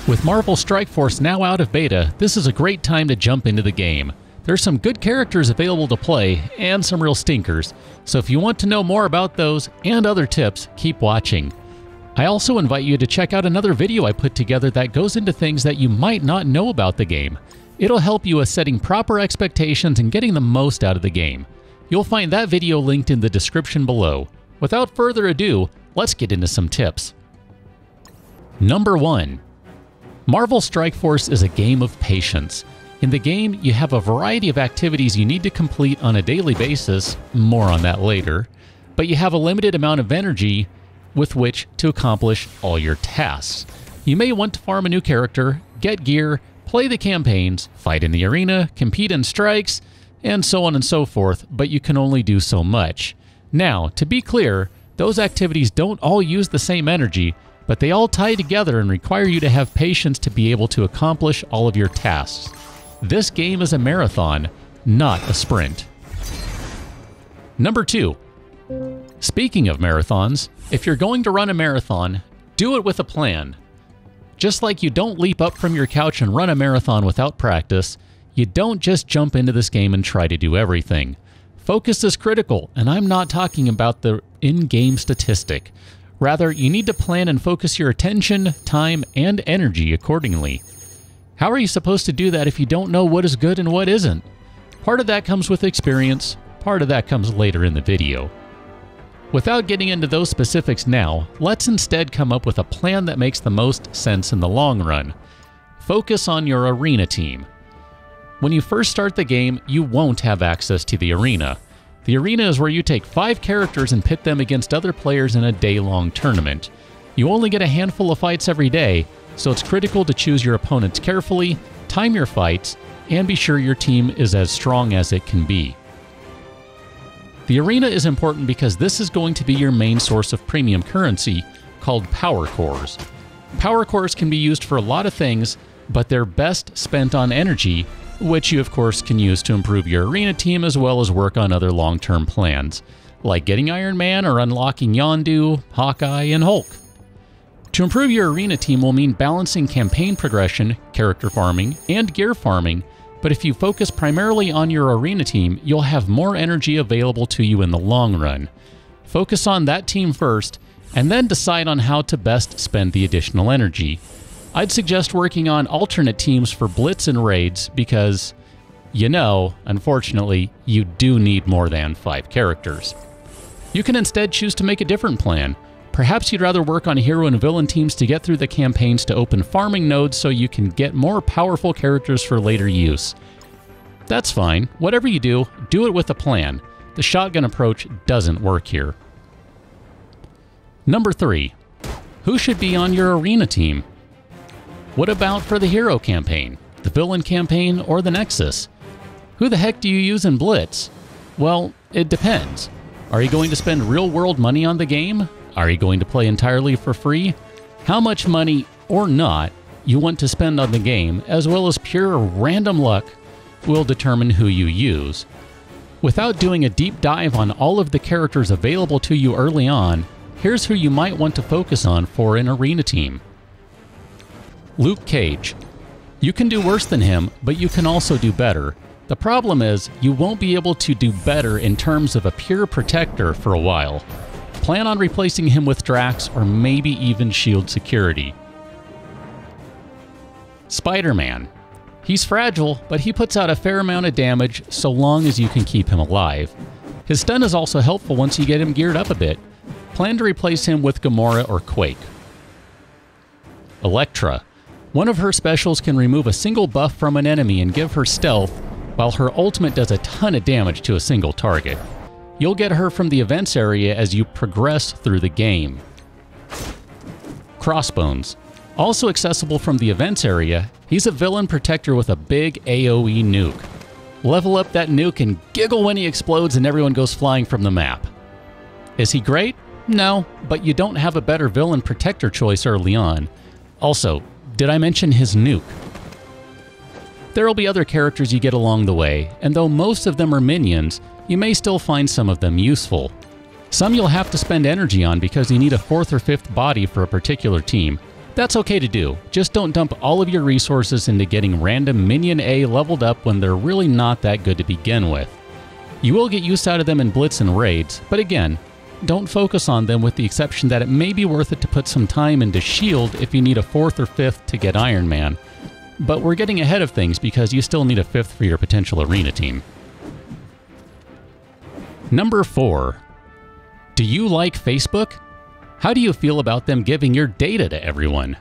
With Marvel Strike Force now out of beta, this is a great time to jump into the game. There's some good characters available to play, and some real stinkers, so if you want to know more about those and other tips, keep watching. I also invite you to check out another video I put together that goes into things that you might not know about the game. It'll help you with setting proper expectations and getting the most out of the game. You'll find that video linked in the description below. Without further ado, let's get into some tips. Number 1. Marvel Strike Force is a game of patience. In the game, you have a variety of activities you need to complete on a daily basis, more on that later, but you have a limited amount of energy with which to accomplish all your tasks. You may want to farm a new character, get gear, play the campaigns, fight in the arena, compete in strikes, and so on and so forth, but you can only do so much. Now, to be clear, those activities don't all use the same energy, but they all tie together and require you to have patience to be able to accomplish all of your tasks. This game is a marathon, not a sprint. Number 2. Speaking of marathons, if you're going to run a marathon, do it with a plan. Just like you don't leap up from your couch and run a marathon without practice, you don't just jump into this game and try to do everything. Focus is critical, and I'm not talking about the in-game statistic. Rather, you need to plan and focus your attention, time, and energy accordingly. How are you supposed to do that if you don't know what is good and what isn't? Part of that comes with experience, part of that comes later in the video. Without getting into those specifics now, let's instead come up with a plan that makes the most sense in the long run. Focus on your arena team. When you first start the game, you won't have access to the arena. The arena is where you take 5 characters and pit them against other players in a day-long tournament. You only get a handful of fights every day, so it's critical to choose your opponents carefully, time your fights, and be sure your team is as strong as it can be. The arena is important because this is going to be your main source of premium currency, called power cores. Power cores can be used for a lot of things, but they're best spent on energy, which you of course can use to improve your arena team as well as work on other long-term plans, like getting Iron Man or unlocking Yondu, Hawkeye, and Hulk. To improve your arena team will mean balancing campaign progression, character farming, and gear farming, but if you focus primarily on your arena team, you'll have more energy available to you in the long run. Focus on that team first, and then decide on how to best spend the additional energy. I'd suggest working on alternate teams for blitz and raids because, unfortunately, you do need more than 5 characters. You can instead choose to make a different plan. Perhaps you'd rather work on hero and villain teams to get through the campaigns to open farming nodes so you can get more powerful characters for later use. That's fine. Whatever you do, do it with a plan. The shotgun approach doesn't work here. Number 3. Who should be on your arena team? What about for the hero campaign, the villain campaign, or the Nexus? Who the heck do you use in Blitz? Well, it depends. Are you going to spend real-world money on the game? Are you going to play entirely for free? How much money, or not, you want to spend on the game, as well as pure random luck, will determine who you use. Without doing a deep dive on all of the characters available to you early on, here's who you might want to focus on for an arena team. Luke Cage. You can do worse than him, but you can also do better. The problem is, you won't be able to do better in terms of a pure protector for a while. Plan on replacing him with Drax or maybe even shield security. SpiderMan. He's fragile, but he puts out a fair amount of damage so long as you can keep him alive. His stun is also helpful once you get him geared up a bit. Plan to replace him with Gamora or Quake. Elektra. One of her specials can remove a single buff from an enemy and give her stealth, while her ultimate does a ton of damage to a single target. You'll get her from the events area as you progress through the game. Crossbones. Also accessible from the events area, he's a villain protector with a big AoE nuke. Level up that nuke and giggle when he explodes and everyone goes flying from the map. Is he great? No, but you don't have a better villain protector choice early on. Also, did I mention his nuke? There'll be other characters you get along the way, and though most of them are minions, you may still find some of them useful. Some you'll have to spend energy on because you need a 4th or 5th body for a particular team, That's okay to do, just don't dump all of your resources into getting random Minion A leveled up when they're really not that good to begin with. You will get use out of them in Blitz and Raids, but again, don't focus on them with the exception that it may be worth it to put some time into Shield if you need a 4th or 5th to get Iron Man. But we're getting ahead of things because you still need a 5th for your potential arena team. Number 4. Do you like Facebook? How do you feel about them giving your data to everyone?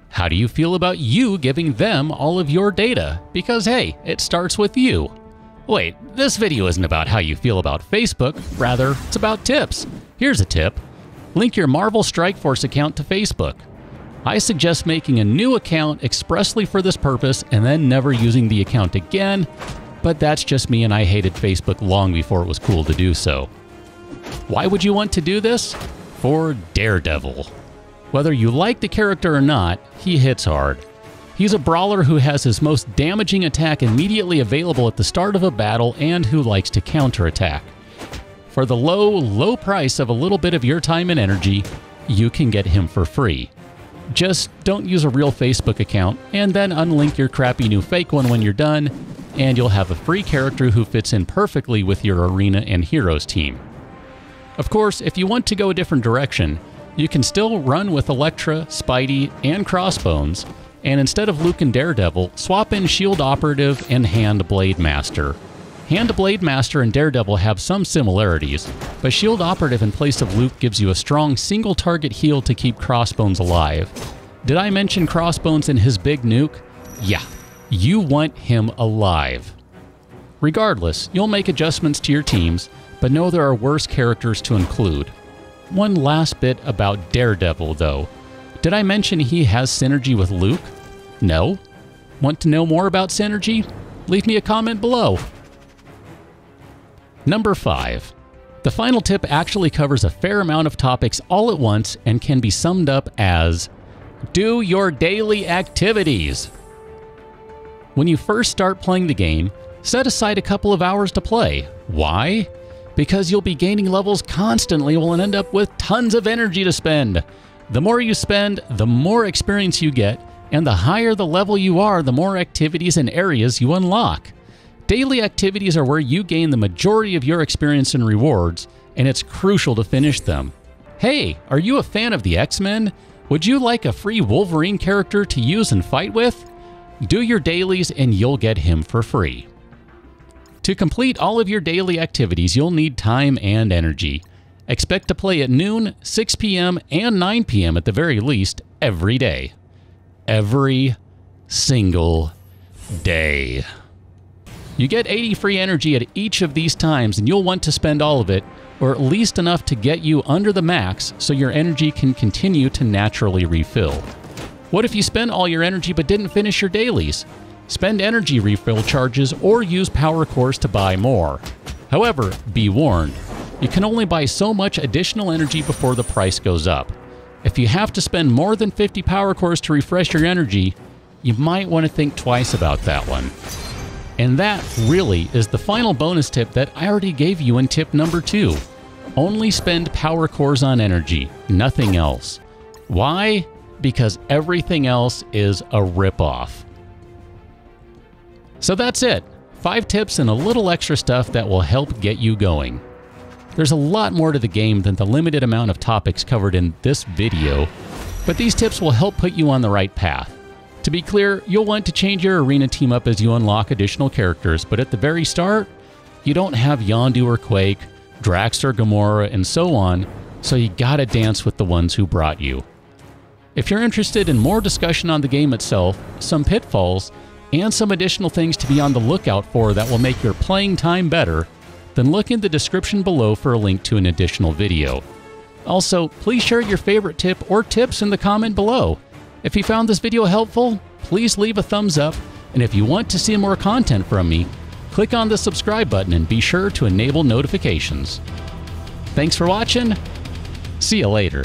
How do you feel about you giving them all of your data? Because hey, it starts with you. Wait, this video isn't about how you feel about Facebook, rather, it's about tips. Here's a tip. Link your Marvel Strike Force account to Facebook. I suggest making a new account expressly for this purpose and then never using the account again, but that's just me and I hated Facebook long before it was cool to do so. Why would you want to do this? For Daredevil. Whether you like the character or not, he hits hard. He's a brawler who has his most damaging attack immediately available at the start of a battle and who likes to counterattack. For the low price of a little bit of your time and energy, you can get him for free. Just don't use a real Facebook account and then unlink your crappy new fake one when you're done, and you'll have a free character who fits in perfectly with your arena and heroes team. Of course, if you want to go a different direction, you can still run with Elektra, Spidey, and Crossbones, and instead of Luke and Daredevil, swap in Shield Operative and Hand Blade Master. Hand Blade Master and Daredevil have some similarities, but Shield Operative in place of Luke gives you a strong single-target heal to keep Crossbones alive. Did I mention Crossbones in his big nuke? Yeah, you want him alive. Regardless, you'll make adjustments to your teams, but know there are worse characters to include. One last bit about Daredevil, though. Did I mention he has synergy with Luke? No? Want to know more about synergy? Leave me a comment below. Number 5. The final tip actually covers a fair amount of topics all at once and can be summed up as do your daily activities. When you first start playing the game, set aside a couple of hours to play. Why? Because you'll be gaining levels constantly and will end up with tons of energy to spend. The more you spend, the more experience you get, and the higher the level you are, the more activities and areas you unlock. Daily activities are where you gain the majority of your experience and rewards, and it's crucial to finish them. Hey, are you a fan of the X-Men? Would you like a free Wolverine character to use and fight with? Do your dailies and you'll get him for free. To complete all of your daily activities, you'll need time and energy. Expect to play at noon, 6 p.m., and 9 p.m. at the very least every day. Every single day. You get 80 free energy at each of these times, and you'll want to spend all of it, or at least enough to get you under the max so your energy can continue to naturally refill. What if you spend all your energy but didn't finish your dailies? Spend energy refill charges or use power cores to buy more. However, be warned, you can only buy so much additional energy before the price goes up. If you have to spend more than 50 power cores to refresh your energy, you might want to think twice about that one. And that really is the final bonus tip that I already gave you in tip number 2. Only spend power cores on energy, nothing else. Why? Because everything else is a ripoff. So that's it. 5 tips and a little extra stuff that will help get you going. There's a lot more to the game than the limited amount of topics covered in this video, but these tips will help put you on the right path. To be clear, you'll want to change your arena team up as you unlock additional characters, but at the very start, you don't have Yondu or Quake, Drax or Gamora, and so on, so you gotta dance with the ones who brought you. If you're interested in more discussion on the game itself, some pitfalls, and some additional things to be on the lookout for that will make your playing time better, then look in the description below for a link to an additional video. Also, please share your favorite tip or tips in the comment below. If you found this video helpful, please leave a thumbs up, and if you want to see more content from me, click on the subscribe button and be sure to enable notifications. Thanks for watching. See you later.